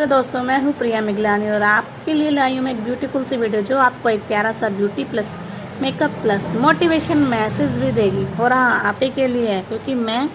Hello दोस्तों, मैं हूँ प्रिया मिगलानी और आपके लिए लाई हूँ मैं एक ब्यूटीफुल सी वीडियो जो आपको एक प्यारा सा beauty plus makeup plus motivation message भी देगी। और हाँ, आप ही के लिए है, क्योंकि मैं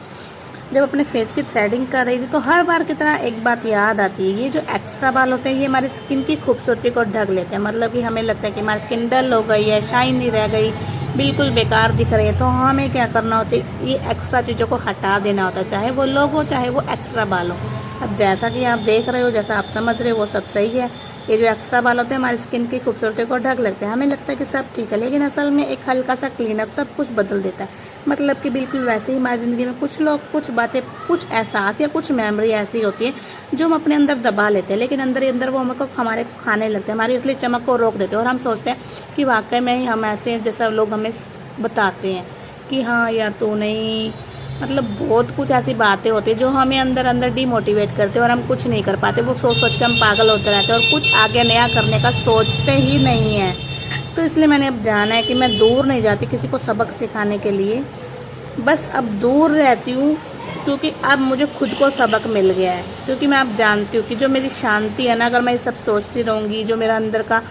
जब अपने फेस की थ्रेडिंग कर रही थी तो हर बार की तरह एक बात याद आती है। ये जो एक्स्ट्रा बाल होते हैं ये हमारी स्किन की खूबसूरती को ढक लेते हैं। मतलब कि हमें लगता है कि हमारी स्किन डल हो गई है, शाइन नहीं रह गई, बिल्कुल बेकार दिख रही है। तो हमें क्या करना होता है, ये एक्स्ट्रा चीज़ों को हटा देना होता है, चाहे वो लोग हो चाहे वो एक्स्ट्रा बाल हो। अब जैसा कि आप देख रहे हो, जैसा आप समझ रहे हो वो सब सही है। ये जो एक्स्ट्रा बाल होते हैं हमारी स्किन की खूबसूरती को ढक लेते हैं। हमें लगता है कि सब ठीक है, लेकिन असल में एक हल्का सा क्लीनअप सब कुछ बदल देता है। मतलब कि बिल्कुल वैसे ही हमारी ज़िंदगी में कुछ लोग, कुछ बातें, कुछ एहसास या कुछ मेमोरी ऐसी होती है जो हम अपने अंदर दबा लेते हैं, लेकिन अंदर ही अंदर वो हमको हमारे खाने लगते हैं, हमारी इसलिए चमक को रोक देते हैं। और हम सोचते हैं कि वाकई में ही हम ऐसे हैं जैसा लोग हमें बताते हैं कि हाँ यार तू नहीं, मतलब बहुत कुछ ऐसी बातें होती है जो हमें अंदर अंदर डीमोटिवेट करते हैं और हम कुछ नहीं कर पाते। वो सोच सोच के हम पागल होते रहते हैं और कुछ आगे नया करने का सोचते ही नहीं है। तो इसलिए मैंने अब जाना है कि मैं दूर नहीं जाती किसी को सबक सिखाने के लिए, बस अब दूर रहती हूँ क्योंकि अब मुझे खुद को सबक मिल गया है। क्योंकि मैं अब जानती हूँ कि जो मेरी शांति है ना, अगर मैं ये सब सोचती रहूँगी, जो मेरा अंदर का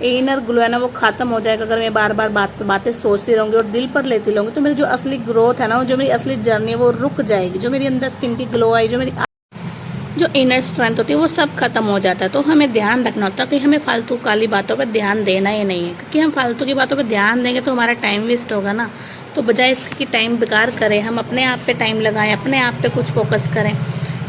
इनर ग्लो है ना वो ख़त्म हो जाएगा। अगर मैं बार बार बातें सोचती रहूँगी और दिल पर लेती रहूँगी तो मेरी जो असली ग्रोथ है ना, जो मेरी असली जर्नी है वो रुक जाएगी। जो मेरी अंदर स्किन की ग्लो आई, जो इनर स्ट्रेंथ होती है वो सब खत्म हो जाता है। तो हमें ध्यान रखना होता है कि हमें फालतू काली बातों पर ध्यान देना ही नहीं है, क्योंकि हम फालतू की बातों पर ध्यान देंगे तो हमारा टाइम वेस्ट होगा ना। तो बजाय इसकी टाइम बेकार करें, हम अपने आप पे टाइम लगाएं, अपने आप पे कुछ फोकस करें।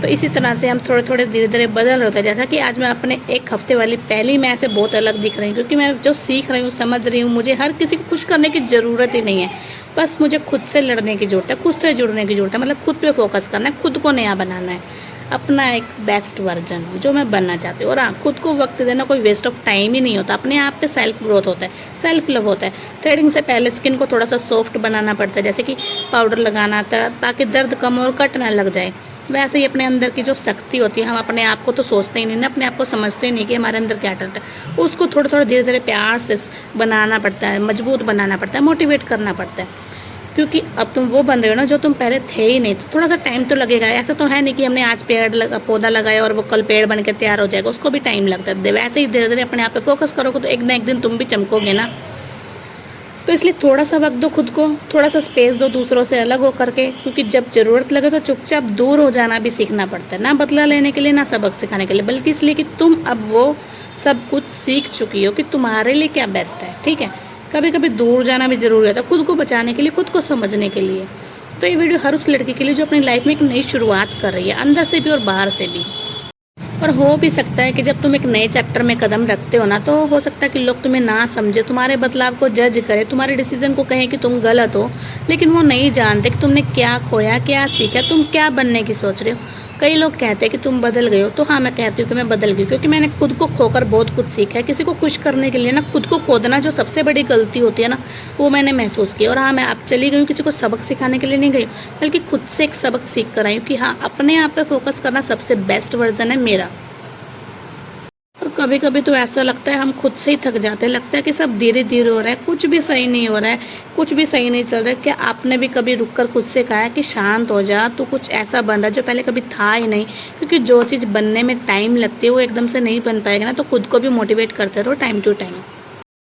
तो इसी तरह से हम थोड़े थोड़े धीरे धीरे बदल रहे होते हैं। जैसा कि आज मैं अपने एक हफ्ते वाली पहली मैं से बहुत अलग दिख रही हूँ, क्योंकि मैं जो सीख रही हूँ, समझ रही हूँ, मुझे हर किसी को खुश करने की ज़रूरत ही नहीं है। बस मुझे खुद से लड़ने की ज़रूरत है, खुद से जुड़ने की ज़रूरत है। मतलब खुद पे फोकस करना है, खुद को नया बनाना है, अपना एक बेस्ट वर्जन जो मैं बनना चाहती हूँ। और हाँ, खुद को वक्त देना कोई वेस्ट ऑफ टाइम ही नहीं होता। अपने आप पे सेल्फ ग्रोथ होता है, सेल्फ लव होता है। थ्रेडिंग से पहले स्किन को थोड़ा सा सॉफ्ट बनाना पड़ता है, जैसे कि पाउडर लगाना ताकि दर्द कम और कट ना लग जाए। वैसे ही अपने अंदर की जो शक्ति होती है, हम अपने आप को तो सोचते ही नहीं ना, अपने आप को समझते ही नहीं कि हमारे अंदर क्या टैलेंट है। उसको थोड़ा थोड़ा धीरे धीरे प्यार से बनाना पड़ता है, मजबूत बनाना पड़ता है, मोटिवेट करना पड़ता है। क्योंकि अब तुम वो बन रहे हो ना जो तुम पहले थे ही नहीं। तो थोड़ा सा टाइम तो लगेगा। ऐसा तो है नहीं कि हमने आज पौधा लगाया और वो कल पेड़ बन के तैयार हो जाएगा, उसको भी टाइम लगता है। वैसे ही धीरे धीरे अपने आप पे फोकस करोगे तो एक ना एक दिन तुम भी चमकोगे ना। तो इसलिए थोड़ा सा वक्त दो खुद को, थोड़ा सा स्पेस दो दूसरों से अलग हो करके, क्योंकि जब ज़रूरत लगे तो चुपचाप दूर हो जाना भी सीखना पड़ता है। ना बदला लेने के लिए, ना सबक सिखाने के लिए, बल्कि इसलिए कि तुम अब वो सब कुछ सीख चुकी हो कि तुम्हारे लिए क्या बेस्ट है। ठीक है, कभी कभी दूर जाना भी ज़रूरी होता है, खुद को बचाने के लिए, खुद को समझने के लिए। तो ये वीडियो हर उस लड़की के लिए जो अपनी लाइफ में एक नई शुरुआत कर रही है, अंदर से भी और बाहर से भी। और हो भी सकता है कि जब तुम एक नए चैप्टर में कदम रखते हो ना, तो हो सकता है कि लोग तुम्हें ना समझे, तुम्हारे बदलाव को जज करे, तुम्हारे डिसीजन को कहें कि तुम गलत हो। लेकिन वो नहीं जानते कि तुमने क्या खोया, क्या सीखा, तुम क्या बनने की सोच रहे हो। कई लोग कहते हैं कि तुम बदल गए हो, तो हाँ, मैं कहती हूँ कि मैं बदल गई, क्योंकि मैंने खुद को खोकर बहुत कुछ सीखा है। किसी को खुश करने के लिए ना खुद को खोदना जो सबसे बड़ी गलती होती है ना, वो मैंने महसूस किया। और हाँ, मैं अब चली गई हूँ, किसी को सबक सिखाने के लिए नहीं गई, बल्कि खुद से एक सबक सीख कर आई हूँ कि हाँ, अपने आप पे फोकस करना सबसे बेस्ट वर्जन है मेरा। और कभी कभी तो ऐसा लगता है हम खुद से ही थक जाते हैं, लगता है कि सब धीरे धीरे हो रहा है, कुछ भी सही नहीं हो रहा है, कुछ भी सही नहीं चल रहा है। क्या आपने भी कभी रुककर खुद से कहा है कि शांत हो जा, तो कुछ ऐसा बन रहा है जो पहले कभी था ही नहीं। क्योंकि जो चीज़ बनने में टाइम लगती है वो एकदम से नहीं बन पाएगा ना। तो खुद को भी मोटिवेट करते रहो टाइम टू टाइम।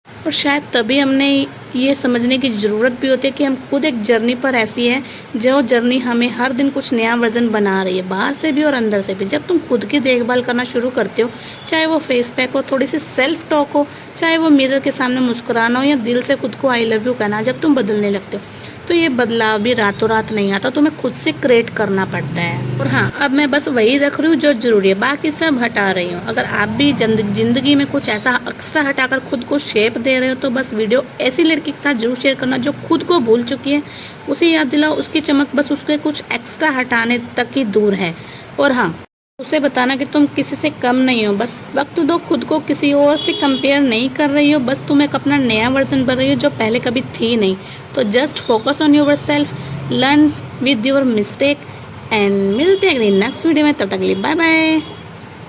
और शायद तभी हमने ये समझने की ज़रूरत भी होती है कि हम खुद एक जर्नी पर ऐसी है, जो जर्नी हमें हर दिन कुछ नया वर्जन बना रही है, बाहर से भी और अंदर से भी। जब तुम खुद की देखभाल करना शुरू करते हो, चाहे वो फेस पैक हो, थोड़ी सी सेल्फ टॉक हो, चाहे वो मिरर के सामने मुस्कुराना हो या दिल से खुद को आई लव यू कहना, जब तुम बदलने लगते हो तो ये बदलाव भी रातों रात नहीं आता, तुम्हें खुद से क्रिएट करना पड़ता है। और हाँ, अब मैं बस वही रख रही हूँ जो जरूरी है, बाकी सब हटा रही हूँ। अगर आप भी जिंदगी में कुछ ऐसा एक्स्ट्रा हटाकर खुद को शेप दे रहे हो तो बस वीडियो ऐसी लड़की के साथ जरूर शेयर करना जो खुद को भूल चुकी है। उसे याद दिलाओ उसकी चमक बस उसके कुछ एक्स्ट्रा हटाने तक ही दूर है। और हाँ, उसे बताना कि तुम किसी से कम नहीं हो। बस वक्त दो खुद को, किसी और से कंपेयर नहीं कर रही हो, बस तुम एक अपना नया वर्जन बन रही हो जो पहले कभी थी नहीं। तो just focus on your self, learn with your mistake and मिलते हैं अगली नेक्स्ट वीडियो में। तब तक के लिए बाय बाय।